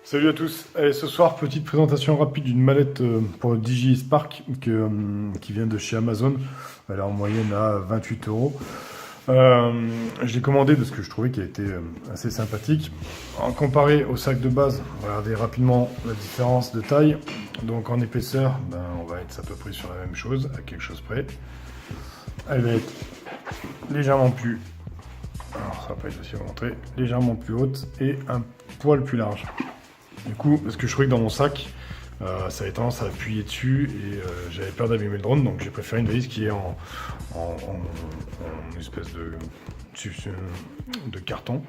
Salut à tous. Allez, ce soir, petite présentation rapide d'une mallette pour DJI Spark qui vient de chez Amazon. Elle est en moyenne à 28 euros. Je l'ai commandé parce que je trouvais qu'elle était assez sympathique. En comparé au sac de base, regardez rapidement la différence de taille. Donc en épaisseur, on va être à peu près sur la même chose, à quelque chose près. Elle va être légèrement plus... Alors ça va pas être aussi à vous montrer. Légèrement plus haute et un poil plus large. Du coup, parce que je trouvais que dans mon sac, ça avait tendance à appuyer dessus et j'avais peur d'abîmer le drone, donc j'ai préféré une valise qui est en espèce de carton,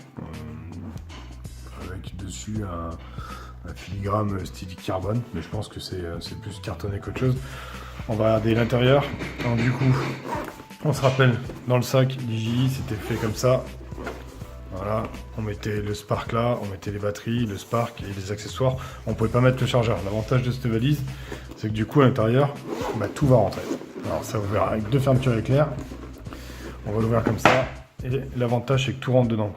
avec dessus un filigrane style carbone, mais je pense que c'est plus cartonné qu'autre chose. On va regarder l'intérieur. Donc du coup, on se rappelle, dans le sac DJI, c'était fait comme ça. Voilà, on mettait le Spark là, on mettait les batteries, le Spark et les accessoires. On pouvait pas mettre le chargeur. L'avantage de cette valise, c'est que du coup à l'intérieur, tout va rentrer. Alors ça vous verra avec deux fermetures éclair. On va l'ouvrir comme ça. Et l'avantage, c'est que tout rentre dedans.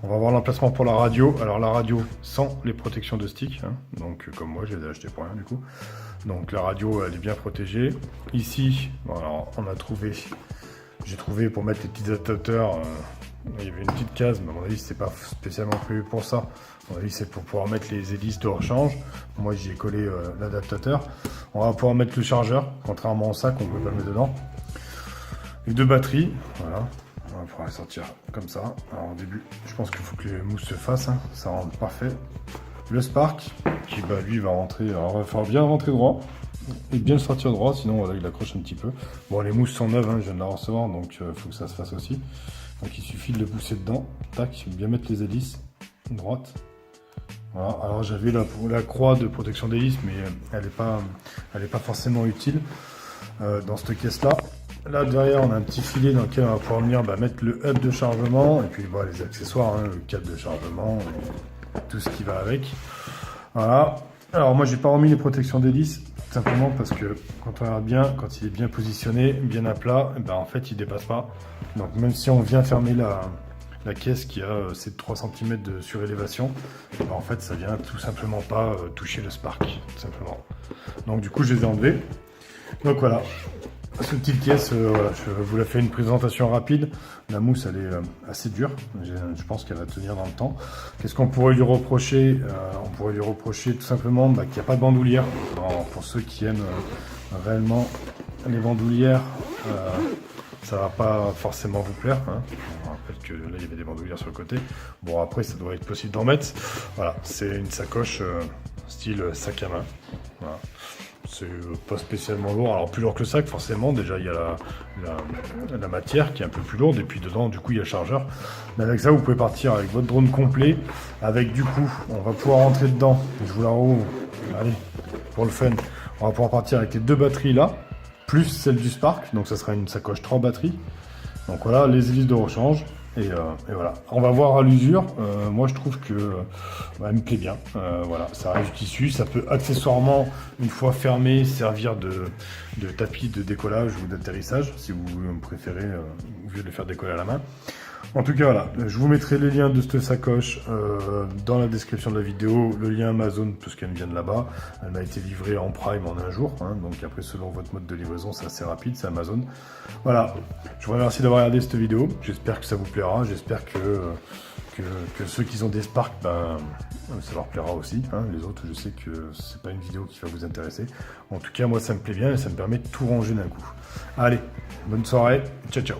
On va avoir l'emplacement pour la radio. Alors la radio sans les protections de stick. Donc comme moi, je les ai achetées pour rien du coup. Donc la radio, elle est bien protégée. Ici, alors, j'ai trouvé pour mettre les petits adaptateurs. Il y avait une petite case, mais à mon avis, c'est pas spécialement prévu pour ça. À mon avis, c'est pour pouvoir mettre les hélices de rechange. Moi, j'y ai collé l'adaptateur. On va pouvoir mettre le chargeur, contrairement au sac, on ne peut pas le mettre dedans. Les deux batteries, voilà. On va pouvoir les sortir comme ça. Alors, au début, je pense qu'il faut que les mousses se fassent. Ça rentre parfait. Le Spark, qui lui va rentrer. Alors, il va falloir bien rentrer droit et bien le sortir droit, sinon voilà, il accroche un petit peu. Bon, les mousses sont neuves, je viens de la recevoir, donc il faut que ça se fasse aussi. Donc il suffit de le pousser dedans, tac, bien mettre les hélices droite. Voilà. Alors j'avais la croix de protection d'hélice, mais elle n'est pas forcément utile dans cette caisse là. Là derrière on a un petit filet dans lequel on va pouvoir venir mettre le hub de chargement et puis les accessoires, le câble de chargement, tout ce qui va avec. Voilà. Alors moi j'ai pas remis les protections d'hélice. Simplement parce que quand on regarde bien, quand il est bien positionné, bien à plat, en fait il dépasse pas. Donc même si on vient fermer la caisse qui a ces 3 cm de surélévation, en fait ça vient tout simplement pas toucher le Spark, tout simplement. Donc du coup je les ai enlevés. Donc voilà, cette petite caisse, je vous la fais une présentation rapide. La mousse elle est assez dure, je pense qu'elle va tenir dans le temps. Qu'est-ce qu'on pourrait lui reprocher? On pourrait lui reprocher tout simplement qu'il n'y a pas de bandoulière. Alors, pour ceux qui aiment réellement les bandoulières, ça va pas forcément vous plaire. On rappelle que là il y avait des bandoulières sur le côté. Bon après ça doit être possible d'en mettre. Voilà, c'est une sacoche style sac à main. Voilà. C'est pas spécialement lourd, alors plus lourd que le sac forcément, déjà il y a la matière qui est un peu plus lourde et puis dedans du coup il y a le chargeur. Mais avec ça vous pouvez partir avec votre drone complet, avec du coup on va pouvoir rentrer dedans, je vous la rouvre, allez, pour le fun, on va pouvoir partir avec les deux batteries là, plus celle du Spark, donc ça sera une sacoche 3 batteries. Donc voilà, les hélices de rechange. Et voilà, on va voir à l'usure. Moi je trouve que elle me plaît bien. Voilà, ça reste du tissu, ça peut accessoirement, une fois fermé, servir de tapis de décollage ou d'atterrissage, si vous préférez, au lieu de le faire décoller à la main. En tout cas voilà, je vous mettrai les liens de cette sacoche dans la description de la vidéo, le lien Amazon parce qu'elle vient de là-bas, elle m'a été livrée en Prime en un jour, donc après selon votre mode de livraison c'est assez rapide, c'est Amazon. Voilà, je vous remercie d'avoir regardé cette vidéo, j'espère que ça vous plaira, j'espère que ceux qui ont des Spark, ça leur plaira aussi, les autres je sais que c'est pas une vidéo qui va vous intéresser. En tout cas moi ça me plaît bien et ça me permet de tout ranger d'un coup. Allez, bonne soirée, ciao ciao.